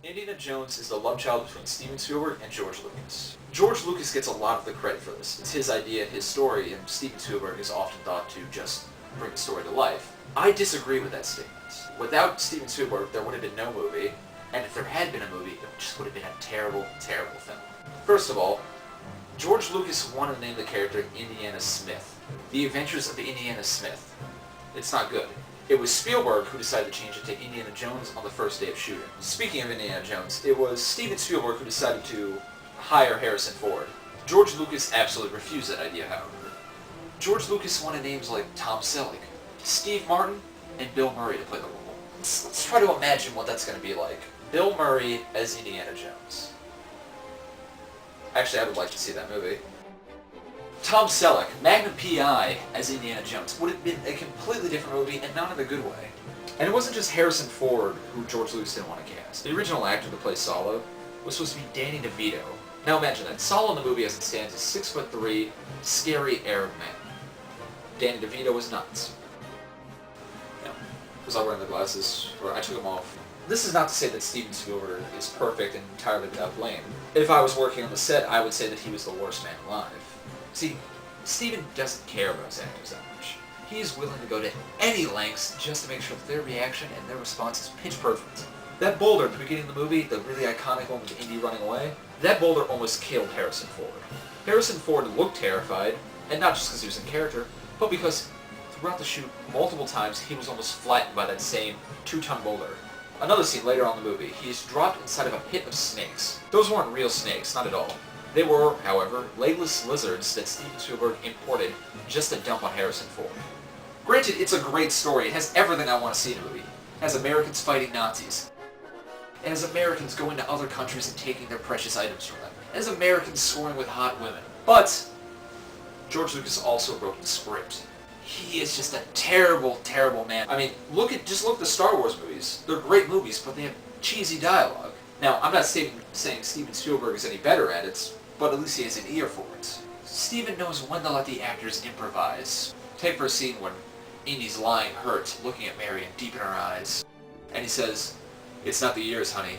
Indiana Jones is the love child between Steven Spielberg and George Lucas. George Lucas gets a lot of the credit for this. It's his idea, his story, and Steven Spielberg is often thought to just bring the story to life. I disagree with that statement. Without Steven Spielberg, there would have been no movie, and if there had been a movie, it just would have been a terrible, terrible film. First of all, George Lucas wanted to name the character Indiana Smith. The Adventures of Indiana Smith. It's not good. It was Spielberg who decided to change it to Indiana Jones on the first day of shooting. Speaking of Indiana Jones, it was Steven Spielberg who decided to hire Harrison Ford. George Lucas absolutely refused that idea, however. George Lucas wanted names like Tom Selleck, Steve Martin, and Bill Murray to play the role. Let's try to imagine what that's going to be like. Bill Murray as Indiana Jones. Actually, I would like to see that movie. Tom Selleck, Magnum P.I. as Indiana Jones, would have been a completely different movie, and not in a good way. And it wasn't just Harrison Ford who George Lucas didn't want to cast. The original actor to play Solo was supposed to be Danny DeVito. Now imagine that. Solo in the movie as it stands is 6'3", scary Arab man. Danny DeVito was nuts. No. Was I wearing the glasses? Or I took them off. This is not to say that Steven Spielberg is perfect and entirely without blame. If I was working on the set, I would say that he was the worst man alive. See, Steven doesn't care about his actors that much. He's willing to go to any lengths just to make sure that their reaction and their response is pitch perfect. That boulder at the beginning of the movie, the really iconic one with Indy running away, that boulder almost killed Harrison Ford. Harrison Ford looked terrified, and not just because he was in character, but because throughout the shoot, multiple times, he was almost flattened by that same 2-ton boulder. Another scene later on in the movie, he's dropped inside of a pit of snakes. Those weren't real snakes, not at all. They were, however, legless lizards that Steven Spielberg imported just to dump on Harrison Ford. Granted, it's a great story. It has everything I want to see in a movie. It has Americans fighting Nazis. It has Americans going to other countries and taking their precious items from them. It has Americans scoring with hot women. But George Lucas also wrote the script. He is just a terrible, terrible man. I mean, just look at the Star Wars movies. They're great movies, but they have cheesy dialogue. Now, I'm not saying Steven Spielberg is any better at it, but at least he has an ear for it. Steven knows when to let the actors improvise. Take for a scene when Indy's lying hurt, looking at Marion deep in her eyes, and he says, "It's not the years, honey,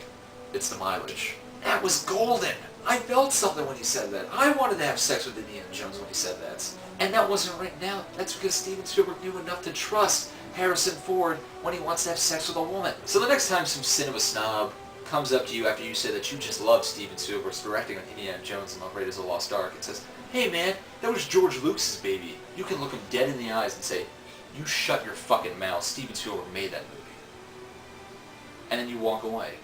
it's the mileage." That was golden! I felt something when he said that. I wanted to have sex with Indiana Jones when he said that. And that wasn't written out. That's because Steven Spielberg knew enough to trust Harrison Ford when he wants to have sex with a woman. So the next time some cinema snob comes up to you after you say that you just love Steven Spielberg's directing on Indiana Jones and the Raiders of the Lost Ark and says, "Hey man, that was George Lucas's baby," you can look him dead in the eyes and say, "You shut your fucking mouth, Steven Spielberg made that movie." And then you walk away.